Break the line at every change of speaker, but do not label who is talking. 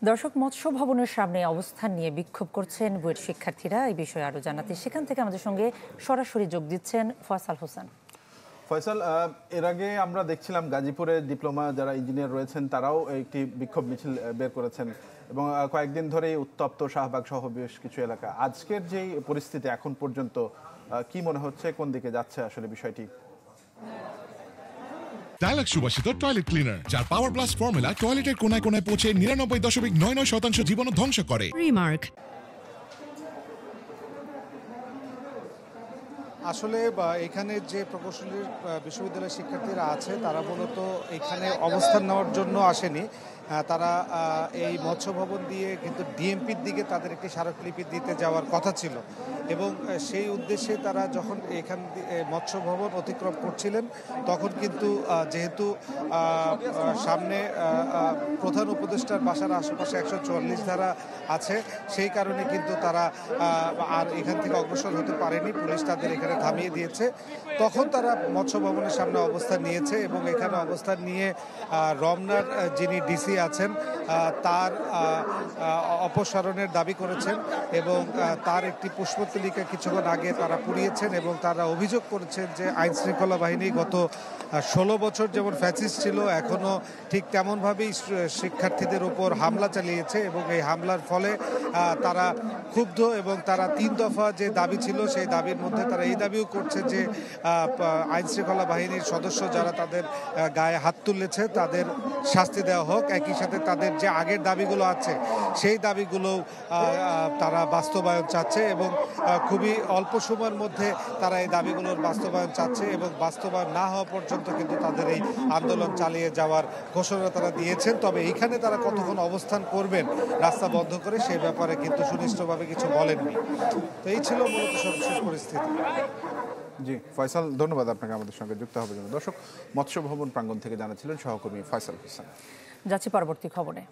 দর্শক, মৎস্য ভবনের সামনে অবস্থান নিয়ে বিক্ষোভ করছেন বুয়েট শিক্ষার্থীরা। এই বিষয়ে আরো জানাতে সেখান থেকে আমাদের সঙ্গে সরাসরি যোগ দিচ্ছেন ফয়সাল হোসেন।
ফয়সাল, এর আগে আমরা দেখছিলাম গাজীপুরে ডিপ্লোমা যারা ইঞ্জিনিয়ার রয়েছেন তারাও একটি বিক্ষোভ মিছিল বের করেছেন এবং কয়েকদিন ধরেই উত্তপ্ত শাহবাগ সহ বেশ কিছু এলাকা। আজকের যে পরিস্থিতি এখন পর্যন্ত কি মনে হচ্ছে, কোন দিকে যাচ্ছে আসলে বিষয়টি?
ডায়ালগ সুবাসিত টয়লেট ক্লিনার, যার পাওয়ার প্লাস ফর্মুলা টয়লেটের কোনায় কোনায় পৌঁছে 99.99% জীবাণু ধ্বংস করে। রিমার্ক।
আসলে এখানে যে প্রকৌশলী বিশ্ববিদ্যালয়ের শিক্ষার্থীরা আছে তারা মূলত এখানে অবস্থান নেওয়ার জন্য আসেনি। তারা এই মৎস্য ভবন দিয়ে কিন্তু ডিএমপির দিকে তাদের একটি স্মারকলিপি দিতে যাওয়ার কথা ছিল এবং সেই উদ্দেশ্যে তারা যখন এখান মৎস্য ভবন অতিক্রম করছিলেন তখন কিন্তু যেহেতু সামনে প্রধান উপদেষ্টার বাসার আশেপাশে 144 ধারা আছে, সেই কারণে কিন্তু তারা আর এখান থেকে অগ্রসর হতে পারেনি। পুলিশ তাদের এখানে থামিয়ে দিয়েছে। তখন তারা মৎস্য ভবনের সামনে অবস্থান নিয়েছে এবং এখানে অবস্থান নিয়ে রমনার যিনি ডিসি আছেন তার অপসারণের দাবি করেছেন এবং তার একটি পুষ্পতলিকা কিছুক্ষণ আগে তারা পুড়িয়েছেন এবং তারা অভিযোগ করেছেন যে আইন শৃঙ্খলা বাহিনী গত 16 বছর যেমন ফ্যাসিস্ট ছিল এখনও ঠিক তেমনভাবেই শিক্ষার্থীদের উপর হামলা চালিয়েছে এবং এই হামলার ফলে তারা ক্ষুব্ধ এবং তারা 3 দফা যে দাবি ছিল সেই দাবির মধ্যে তারা এই দাবিও করছে যে আইন শৃঙ্খলা বাহিনীর সদস্য যারা তাদের গায়ে হাত তুলেছে তাদের শাস্তি দেওয়া হোক। একই সাথে তাদের যে আগের দাবিগুলো আছে সেই দাবিগুলো তারা বাস্তবায়ন চাচ্ছে এবং খুবই অল্প সময়ের মধ্যে তারা এই দাবিগুলোর বাস্তবায়ন চাচ্ছে এবং বাস্তবায়ন না হওয়া পর্যন্ত কিন্তু তাদের এই আন্দোলন চালিয়ে যাওয়ার ঘোষণা তারা দিয়েছেন। তবে এইখানে তারা কতক্ষণ অবস্থান করবেন রাস্তা বন্ধ করে সেই ব্যাপারে কিন্তু সুনিশ্চিতভাবে কিছু বলেননি। তো এই ছিল মূলত সর্বশেষ পরিস্থিতি।
জি ফয়সাল, ধন্যবাদ আপনাকে আমাদের সঙ্গে যুক্ত হওয়ার জন্য। দর্শক, মৎস্য ভবন প্রাঙ্গণ থেকে জানাচ্ছিলেন সহকর্মী ফয়সাল হোসেন।
যাচ্ছি পরবর্তী খবরে।